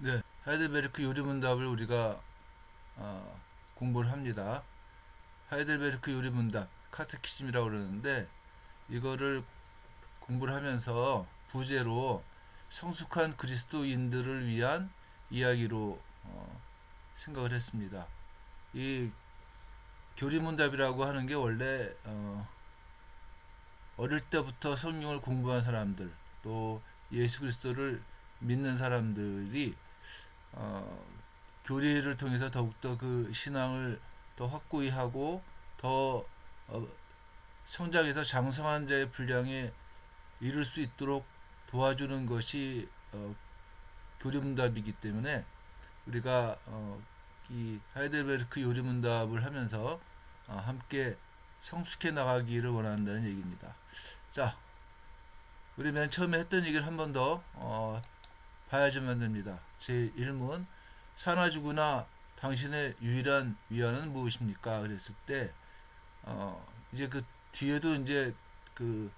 네, 하이델베르크 요리문답을 우리가 공부를 합니다. 하이델베르크 요리문답, 카테키즘이라고 그러는데 이거를 공부를 하면서 부제로 성숙한 그리스도인들을 위한 이야기로 생각을 했습니다. 이 교리문답이라고 하는 게 원래 어릴 때부터 성경을 공부한 사람들 또 예수 그리스도를 믿는 사람들이 어, 교리를 통해서 더욱더 그 신앙을 더 확고히 하고 더 성장해서 장성한 자의 분량에 이룰 수 있도록 도와주는 것이 교리문답이기 때문에 우리가 이 하이델베르크 요리문답을 하면서 함께 성숙해 나가기를 원한다는 얘기입니다. 자, 우리 맨 처음에 했던 얘기를 한 번 더 봐야지만 됩니다. 제 1문 산화주구나 당신의 유일한 위안은 무엇입니까? 그랬을 때 이제 그 뒤에도 이제 그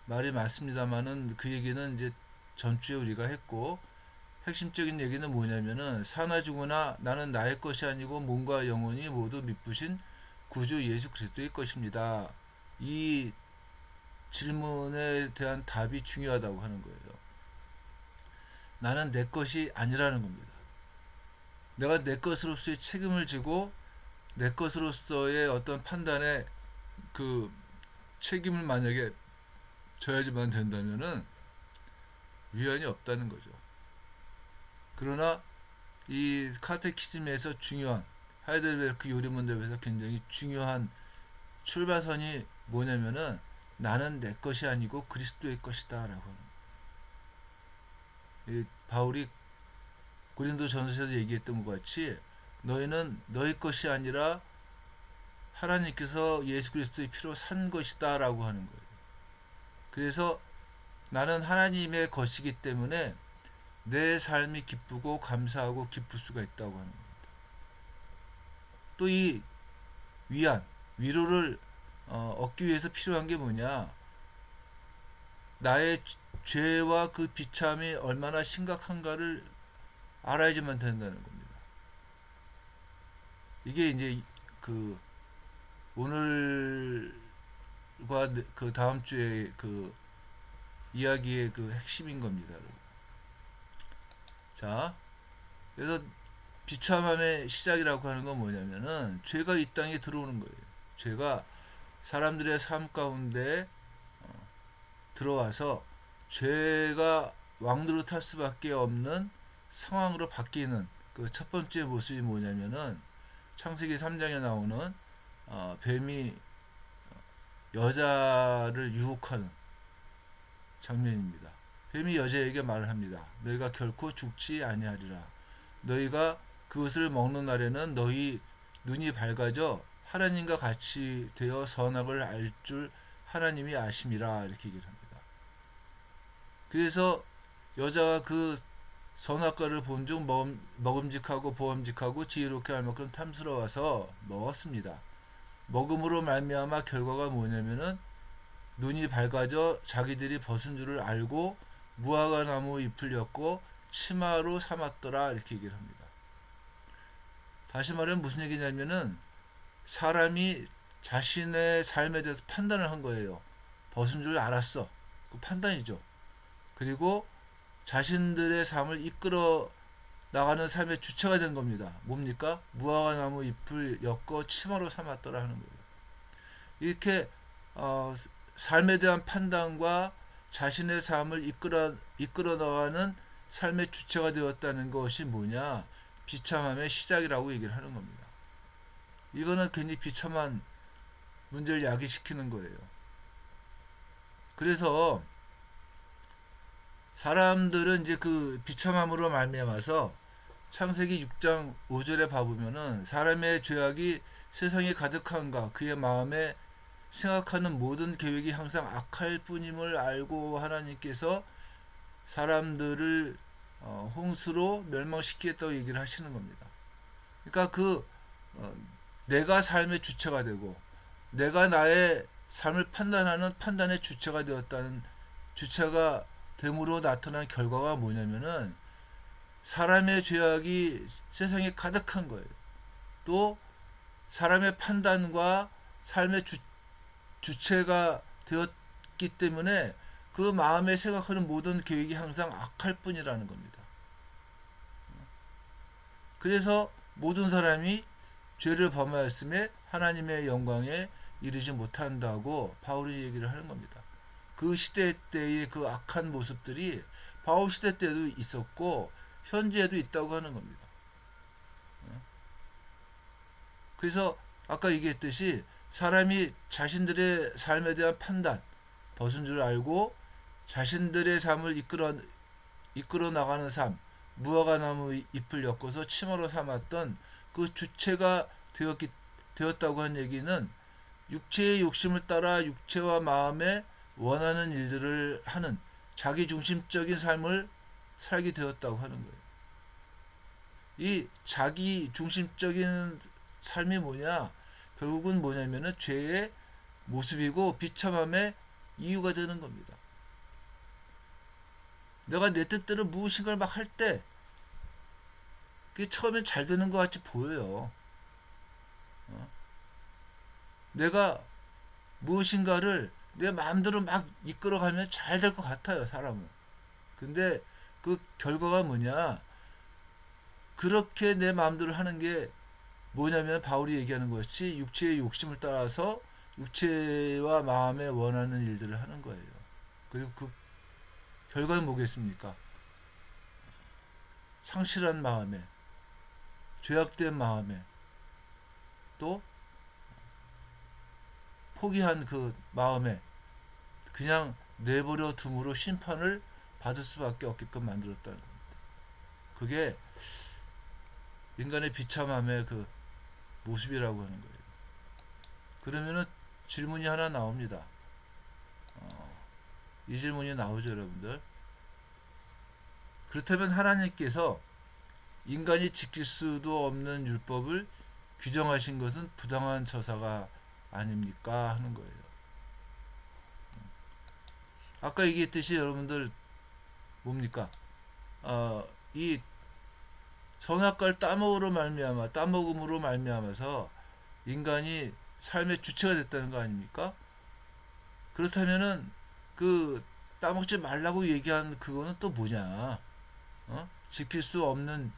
말이 많습니다만은 그 얘기는 이제 전주에 우리가 했고 핵심적인 얘기는 뭐냐면은 산화주구나 나는 나의 것이 아니고 몸과 영혼이 모두 믿부신 구주 예수 그리스도의 것입니다. 이 질문에 대한 답이 중요하다고 하는 거예요. 나는 내 것이 아니라는 겁니다. 내가 내 것으로서의 책임을 지고 내 것으로서의 어떤 판단에 그 책임을 만약에 져야지만 된다면은 위안이 없다는 거죠. 그러나 이 카테키즘에서 중요한 하이델베르크 요리문답에서 굉장히 중요한 출발선이 뭐냐면은 나는 내 것이 아니고 그리스도의 것이다라고 하는 이 바울이 고린도 전서에서 얘기했던 것 같이 너희는 너희 것이 아니라 하나님께서 예수 그리스도의 피로 산 것이다라고 하는 거예요. 그래서 나는 하나님의 것이기 때문에 내 삶이 기쁘고 감사하고 기쁠 수가 있다고 하는 거예요. 또 이 위안, 위로를 얻기 위해서 필요한 게 뭐냐? 나의 죄와 그 비참이 얼마나 심각한가를 알아야지만 된다는 겁니다. 이게 이제 그 오늘과 그 다음 주에 그 이야기의 그 핵심인 겁니다. 자, 그래서 비참함의 시작이라고 하는 건 뭐냐면은 죄가 이 땅에 들어오는 거예요. 죄가 사람들의 삶 가운데 들어와서 죄가 왕노릇할 수밖에 없는 상황으로 바뀌는 그 첫 번째 모습이 뭐냐면은 창세기 3장에 나오는 뱀이 여자를 유혹하는 장면입니다. 뱀이 여자에게 말을 합니다. 너희가 결코 죽지 아니하리라. 너희가 그것을 먹는 날에는 너희 눈이 밝아져 하나님과 같이 되어 선악을 알 줄 하나님이 아심이라 이렇게 얘기를 합니다. 그래서 여자가 그 선악과를 본즉 먹음직하고 보험직하고 지혜롭게 할 만큼 탐스러워서 먹었습니다. 먹음으로 말미암아 결과가 뭐냐면은 눈이 밝아져 자기들이 벗은 줄을 알고 무화과 나무 잎을 엮고 치마로 삼았더라 이렇게 얘기를 합니다. 다시 말하면 무슨 얘기냐면은 사람이 자신의 삶에 대해서 판단을 한 거예요. 벗은 줄 알았어. 그 판단이죠. 그리고 자신들의 삶을 이끌어 나가는 삶의 주체가 된 겁니다. 뭡니까? 무화과 나무 잎을 엮어 치마로 삼았더라 하는 거예요. 이렇게 어, 삶에 대한 판단과 자신의 삶을 이끌어 나가는 삶의 주체가 되었다는 것이 뭐냐? 비참함의 시작이라고 얘기를 하는 겁니다. 이거는 괜히 비참한 문제를 야기시키는 거예요. 그래서 사람들은 이제 그 비참함으로 말미암아서 창세기 6장 5절에 봐보면은 사람의 죄악이 세상에 가득한가 그의 마음에 생각하는 모든 계획이 항상 악할 뿐임을 알고 하나님께서 사람들을 홍수로 멸망시키겠다고 얘기를 하시는 겁니다. 그러니까 그 어, 내가 삶의 주체가 되고 내가 나의 삶을 판단하는 판단의 주체가 되었다는 주체가 됨으로 나타난 결과가 뭐냐면은 사람의 죄악이 세상에 가득한 거예요. 또 사람의 판단과 삶의 주체가 되었기 때문에 그 마음에 생각하는 모든 계획이 항상 악할 뿐이라는 겁니다. 그래서 모든 사람이 죄를 범하였음에 하나님의 영광에 이르지 못한다고 바울이 얘기를 하는 겁니다. 그 시대 때의 그 악한 모습들이 바울 시대 때도 있었고 현재에도 있다고 하는 겁니다. 그래서 아까 얘기했듯이 사람이 자신들의 삶에 대한 판단, 벗은 줄 알고 자신들의 삶을 이끌어 나가는 삶, 무화과 나무 잎을 엮어서 침으로 삼았던 그 주체가 되었다고 한 얘기는 육체의 욕심을 따라 육체와 마음에 원하는 일들을 하는 자기 중심적인 삶을 살게 되었다고 하는 거예요. 이 자기 중심적인 삶이 뭐냐? 결국은 뭐냐면은 죄의 모습이고 비참함의 이유가 되는 겁니다. 내가 내 뜻대로 무엇인가를 막 할 때 그게 처음엔 잘 되는 것 같이 보여요. 내가 무엇인가를 내 마음대로 막 이끌어가면 잘 될 것 같아요, 사람은. 근데 그 결과가 뭐냐? 그렇게 내 마음대로 하는 게 뭐냐면 바울이 얘기하는 것이 육체의 욕심을 따라서 육체와 마음에 원하는 일들을 하는 거예요. 그리고 그 결과는 뭐겠습니까? 상실한 마음에, 죄악된 마음에, 또 포기한 그 마음에 그냥 내버려 둠으로 심판을 받을 수밖에 없게끔 만들었다는 겁니다. 그게 인간의 비참함의 그 모습이라고 하는 거예요. 그러면은 질문이 하나 나옵니다. 이 질문이 나오죠, 여러분들. 그렇다면 하나님께서 인간이 지킬 수도 없는 율법을 규정하신 것은 부당한 처사가 아닙니까? 하는 거예요. 아까 얘기했듯이 여러분들 뭡니까? 이 선악과를 따먹음으로 말미암아서 인간이 삶의 주체가 됐다는 거 아닙니까? 그렇다면은 그 따먹지 말라고 얘기한 그거는 또 뭐냐? 지킬 수 없는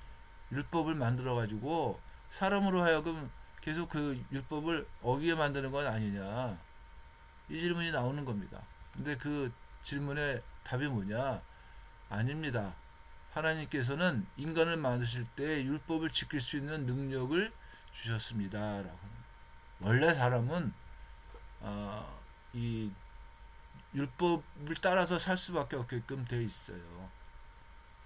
율법을 만들어 가지고 사람으로 하여금 계속 그 율법을 어기게 만드는 건 아니냐? 이 질문이 나오는 겁니다. 근데 그 질문의 답이 뭐냐? 아닙니다. 하나님께서는 인간을 만드실 때 율법을 지킬 수 있는 능력을 주셨습니다. 라고. 원래 사람은 이 율법을 따라서 살 수밖에 없게끔 되어 있어요.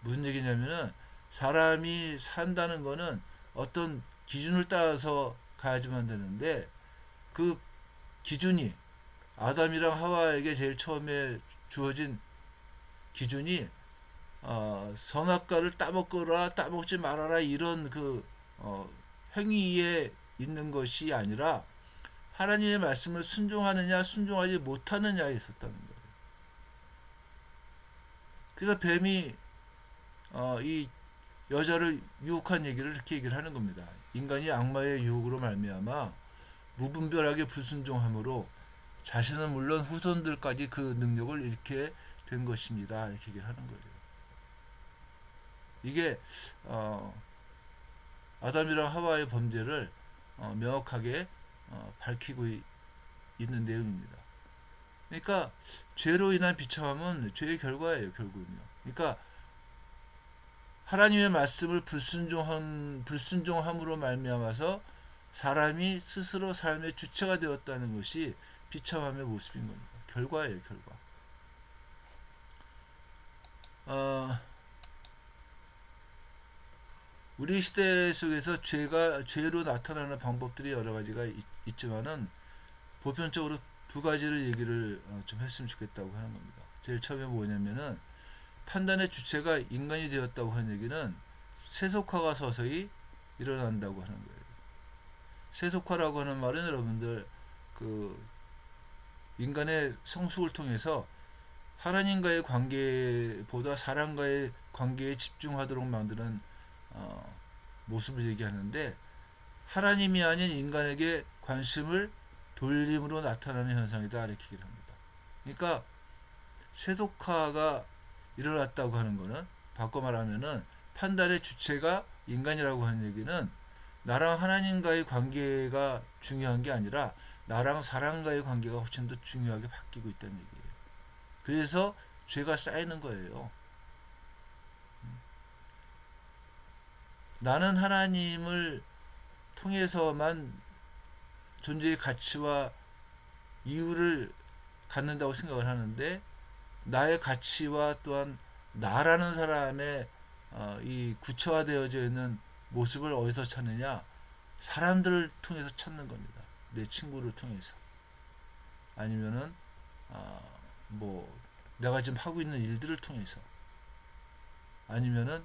무슨 얘기냐면은 사람이 산다는 거는 어떤 기준을 따라서 가야지만 되는데 그 기준이 아담이랑 하와에게 제일 처음에 주어진 기준이 선악과를 따먹거라 따먹지 말아라 이런 그 행위에 있는 것이 아니라 하나님의 말씀을 순종하느냐 순종하지 못하느냐에 있었다는 거예요. 그래서 뱀이 이 여자를 유혹한 얘기를 이렇게 얘기를 하는 겁니다. 인간이 악마의 유혹으로 말미암아 무분별하게 불순종함으로 자신은 물론 후손들까지 그 능력을 잃게 된 것입니다. 이렇게 얘기를 하는 거예요. 이게 아담이랑 하와의 범죄를 명확하게 밝히고 있는 내용입니다. 그러니까 죄로 인한 비참함은 죄의 결과예요, 결국은요. 그러니까 하나님의 말씀을 불순종함으로 말미암아서 사람이 스스로 삶의 주체가 되었다는 것이 비참함의 모습인 겁니다. 결과예요, 결과. 우리 시대 속에서 죄로 나타나는 방법들이 여러 가지가 있지만은 보편적으로 두 가지를 얘기를 좀 했으면 좋겠다고 하는 겁니다. 제일 처음에 뭐냐면은 판단의 주체가 인간이 되었다고 하는 얘기는 세속화가 서서히 일어난다고 하는 거예요. 세속화라고 하는 말은 여러분들 그 인간의 성숙을 통해서 하나님과의 관계보다 사람과의 관계에 집중하도록 만드는 모습을 얘기하는데, 하나님이 아닌 인간에게 관심을 돌림으로 나타나는 현상이다 이렇게 얘기를 합니다. 그러니까 세속화가 일어났다고 하는 것은, 바꿔 말하면은 판단의 주체가 인간이라고 하는 얘기는 나랑 하나님과의 관계가 중요한 게 아니라 나랑 사람과의 관계가 훨씬 더 중요하게 바뀌고 있다는 얘기예요. 그래서 죄가 쌓이는 거예요. 나는 하나님을 통해서만 존재의 가치와 이유를 갖는다고 생각을 하는데, 나의 가치와 또한 나라는 사람의 이 구체화되어져 있는 모습을 어디서 찾느냐? 사람들을 통해서 찾는 겁니다. 내 친구를 통해서, 아니면은 뭐 내가 지금 하고 있는 일들을 통해서, 아니면은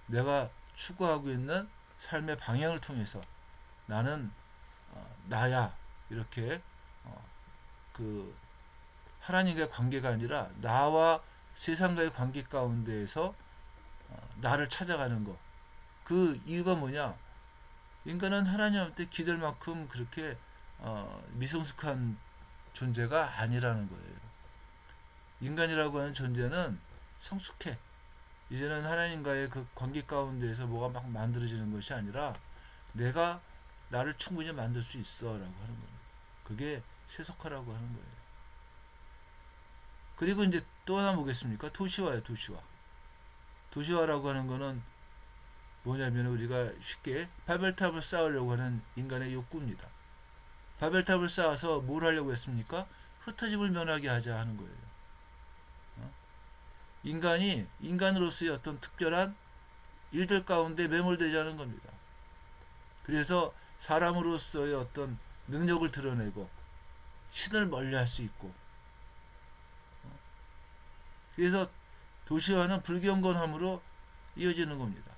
내가 추구하고 있는 삶의 방향을 통해서 나는 나야, 이렇게 그 하나님과의 관계가 아니라 나와 세상과의 관계 가운데에서 나를 찾아가는 것. 그 이유가 뭐냐? 인간은 하나님한테 기댈 만큼 그렇게 미성숙한 존재가 아니라는 거예요. 인간이라고 하는 존재는 성숙해. 이제는 하나님과의 그 관계 가운데에서 뭐가 막 만들어지는 것이 아니라 내가 나를 충분히 만들 수 있어 라고 하는 겁니다. 그게 세속화라고 하는 거예요. 그리고 이제 또 하나 뭐겠습니까? 도시화예요. 도시화라고 하는 거는 뭐냐면, 우리가 쉽게 바벨탑을 쌓으려고 하는 인간의 욕구입니다. 바벨탑을 쌓아서 뭘 하려고 했습니까? 흩어짐을 면하게 하자 하는 거예요. 인간이 인간으로서의 어떤 특별한 일들 가운데 매몰되지 않은 겁니다. 그래서 사람으로서의 어떤 능력을 드러내고 신을 멀리할 수 있고, 그래서 도시화는 불경건함으로 이어지는 겁니다.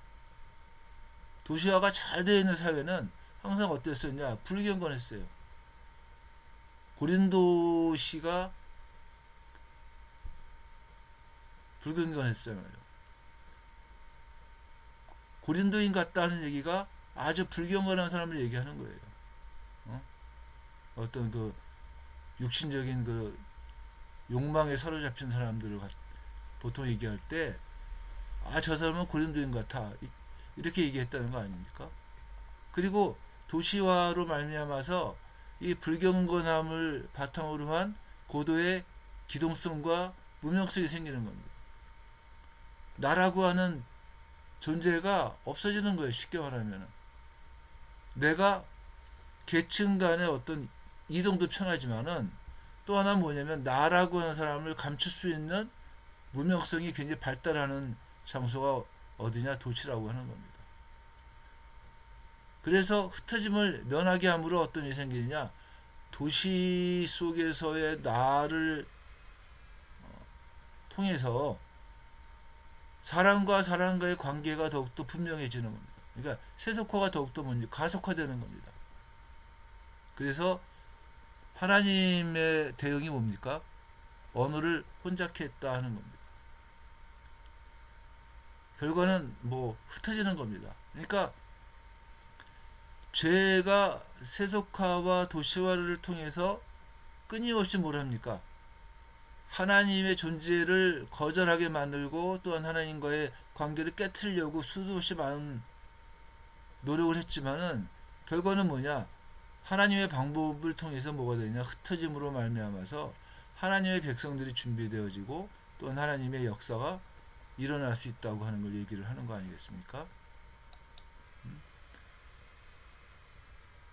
도시화가 잘 되어 있는 사회는 항상 어땠었냐? 불경건했어요. 고린도시가 불경건했잖아요. 고린도인 같다는 얘기가 아주 불경건한 사람을 얘기하는 거예요. 어떤 그 육신적인 그 욕망에 사로잡힌 사람들을 보통 얘기할 때, 저 사람은 고린도인 같아, 이렇게 얘기했다는 거 아닙니까? 그리고 도시화로 말미암아서 이 불경건함을 바탕으로 한 고도의 기동성과 무명성이 생기는 겁니다. 나라고 하는 존재가 없어지는 거예요. 쉽게 말하면 내가 계층 간의 어떤 이동도 편하지만은, 또 하나 뭐냐면 나라고 하는 사람을 감출 수 있는 무명성이 굉장히 발달하는 장소가 어디냐? 도시라고 하는 겁니다. 그래서 흩어짐을 면하게 함으로 어떤 일이 생기느냐? 도시 속에서의 나를 통해서 사람과 사람과의 관계가 더욱더 분명해지는 겁니다. 그러니까 세속화가 더욱더 가속화되는 겁니다. 그래서 하나님의 대응이 뭡니까? 언어를 혼잡케 했다 하는 겁니다. 결과는 뭐 흩어지는 겁니다. 그러니까 죄가 세속화와 도시화를 통해서 끊임없이 뭘 합니까? 하나님의 존재를 거절하게 만들고, 또한 하나님과의 관계를 깨트리려고 수도 없이 많은 노력을 했지만은, 결과는 뭐냐? 하나님의 방법을 통해서 뭐가 되냐? 흩어짐으로 말미암아서 하나님의 백성들이 준비되어지고, 또한 하나님의 역사가 일어날 수 있다고 하는 걸 얘기를 하는 거 아니겠습니까?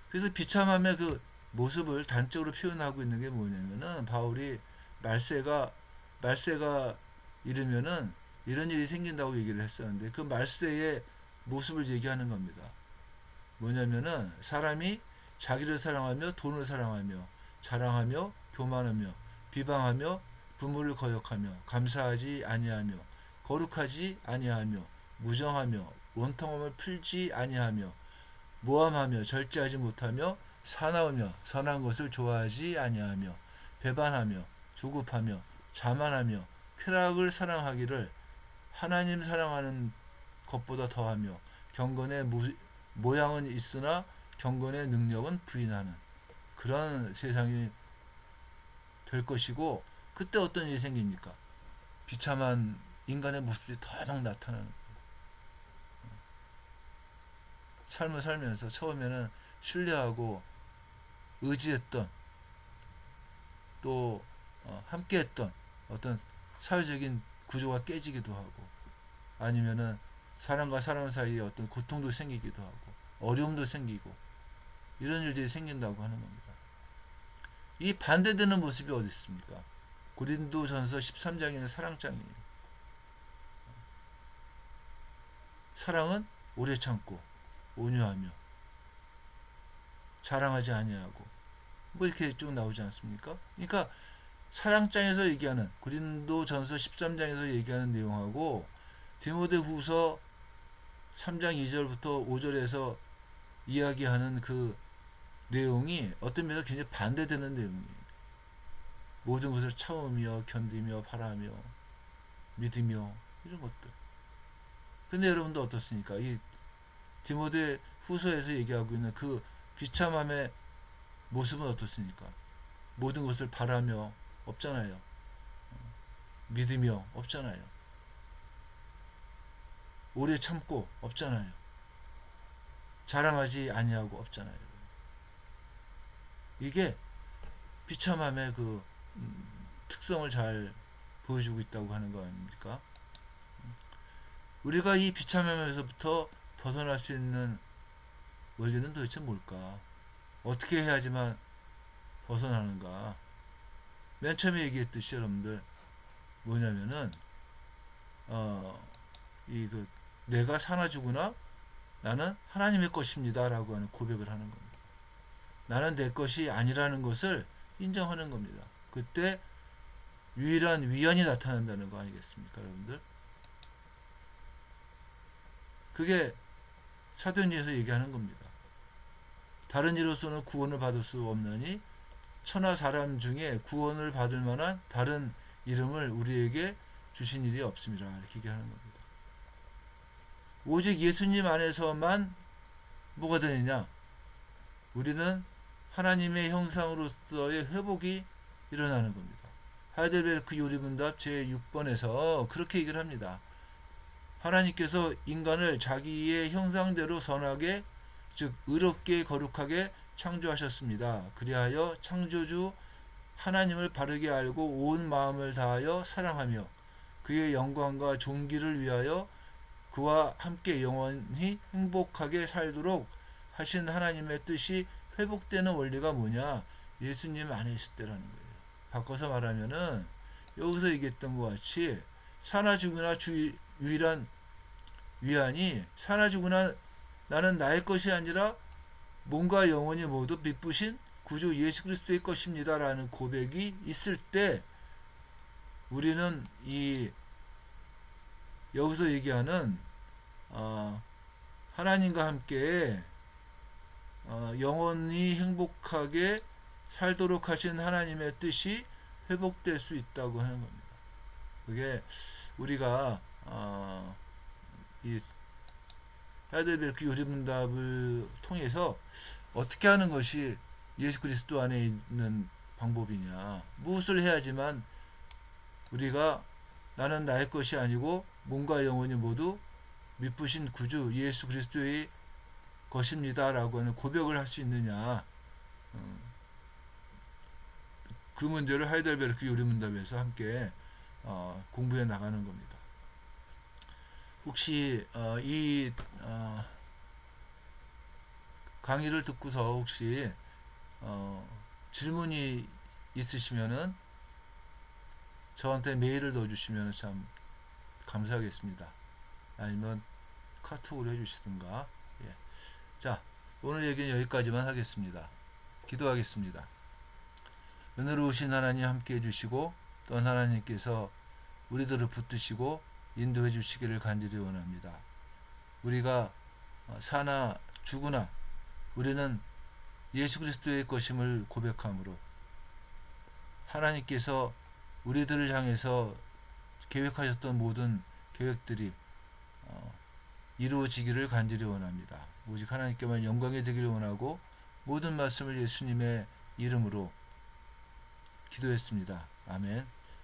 그래서 비참함의 그 모습을 단적으로 표현하고 있는 게 뭐냐면은, 바울이 말세가 이르면은 이런 일이 생긴다고 얘기를 했었는데, 그 말세의 모습을 얘기하는 겁니다. 뭐냐면은, 사람이 자기를 사랑하며 돈을 사랑하며 자랑하며 교만하며 비방하며 부모를 거역하며 감사하지 아니하며 거룩하지 아니하며 무정하며 원통함을 풀지 아니하며 모함하며 절제하지 못하며 사나우며 선한 것을 좋아하지 아니하며 배반하며 조급하며 자만하며 쾌락을 사랑하기를 하나님 사랑하는 것보다 더하며 경건의 모양은 있으나 경건의 능력은 부인하는 그런 세상이 될 것이고, 그때 어떤 일이 생깁니까? 비참한 인간의 모습이 더 막 나타나는 거예요. 삶을 살면서 처음에는 신뢰하고 의지했던, 또 함께했던 어떤 사회적인 구조가 깨지기도 하고, 아니면은 사람과 사람 사이에 어떤 고통도 생기기도 하고 어려움도 생기고 이런 일들이 생긴다고 하는 겁니다. 이 반대되는 모습이 어디 있습니까? 고린도전서 13장에는 사랑장이에요. 사랑은 오래 참고 온유하며 자랑하지 아니하고 뭐 이렇게 쭉 나오지 않습니까? 그러니까 사랑장에서 얘기하는, 고린도전서 13장에서 얘기하는 내용하고 디모데후서 3장 2절부터 5절에서 이야기하는 그 내용이 어떤 면에서 굉장히 반대되는 내용이에요. 모든 것을 참으며 견디며 바라며 믿으며 이런 것들. 근데 여러분도 어떻습니까? 이 디모데 후서에서 얘기하고 있는 그 비참함의 모습은 어떻습니까? 모든 것을 바라며 없잖아요. 믿으며 없잖아요. 오래 참고 없잖아요. 자랑하지 아니하고 없잖아요. 이게 비참함의 그 특성을 잘 보여주고 있다고 하는 거 아닙니까? 우리가 이 비참함에서부터 벗어날 수 있는 원리는 도대체 뭘까? 어떻게 해야지만 벗어나는가? 맨 처음에 얘기했듯이 여러분들 뭐냐면은 그 내가 사나 죽으나 나는 하나님의 것입니다라고 하는 고백을 하는 겁니다. 나는 내 것이 아니라는 것을 인정하는 겁니다. 그때 유일한 위안이 나타난다는 거 아니겠습니까, 여러분들? 그게 사도행전에서 얘기하는 겁니다. 다른 이로서는 구원을 받을 수 없나니 천하 사람 중에 구원을 받을 만한 다른 이름을 우리에게 주신 일이 없습니다. 이렇게 얘기하는 겁니다. 오직 예수님 안에서만 뭐가 되느냐? 우리는 하나님의 형상으로서의 회복이 일어나는 겁니다. 하이델베르크 요리문답 제6번에서 그렇게 얘기를 합니다. 하나님께서 인간을 자기의 형상대로 선하게, 즉 의롭게 거룩하게 창조하셨습니다. 그리하여 창조주 하나님을 바르게 알고 온 마음을 다하여 사랑하며 그의 영광과 존귀를 위하여 그와 함께 영원히 행복하게 살도록 하신 하나님의 뜻이 회복되는 원리가 뭐냐? 예수님 안에 있을 때라는 거예요. 바꿔서 말하면은 여기서 얘기했던 것 같이 사나 죽으나 유일한 위안이 사나 죽으나 나는 나의 것이 아니라 몸과 영혼이 모두 미쁘신 구주 예수 그리스도의 것입니다라는 고백이 있을 때 우리는 이 여기서 얘기하는 하나님과 함께 영원히 행복하게 살도록 하신 하나님의 뜻이 회복될 수 있다고 하는 겁니다. 그게 우리가 이 하이델베르크 요리문답을 통해서 어떻게 하는 것이 예수 그리스도 안에 있는 방법이냐, 무엇을 해야지만 우리가 나는 나의 것이 아니고 몸과 영혼이 모두 미쁘신 구주 예수 그리스도의 것입니다라고 하는 고백을 할 수 있느냐, 그 문제를 하이델베르크 요리문답에서 함께 공부해 나가는 겁니다. 혹시 이 강의를 듣고서 혹시 질문이 있으시면은 저한테 메일을 넣어주시면 참 감사하겠습니다. 아니면 카톡으로 해주시든가. 예. 자, 오늘 얘기는 여기까지만 하겠습니다. 기도하겠습니다. 은혜로우신 하나님 함께 해주시고 또 하나님께서 우리들을 붙드시고 인도해 주시기를 간절히 원합니다. 우리가 사나 죽으나 우리는 예수 그리스도의 것임을 고백함으로 하나님께서 우리들을 향해서 계획하셨던 모든 계획들이 이루어지기를 간절히 원합니다. 오직 하나님께만 영광이 되기를 원하고 모든 말씀을 예수님의 이름으로 기도했습니다. 아멘.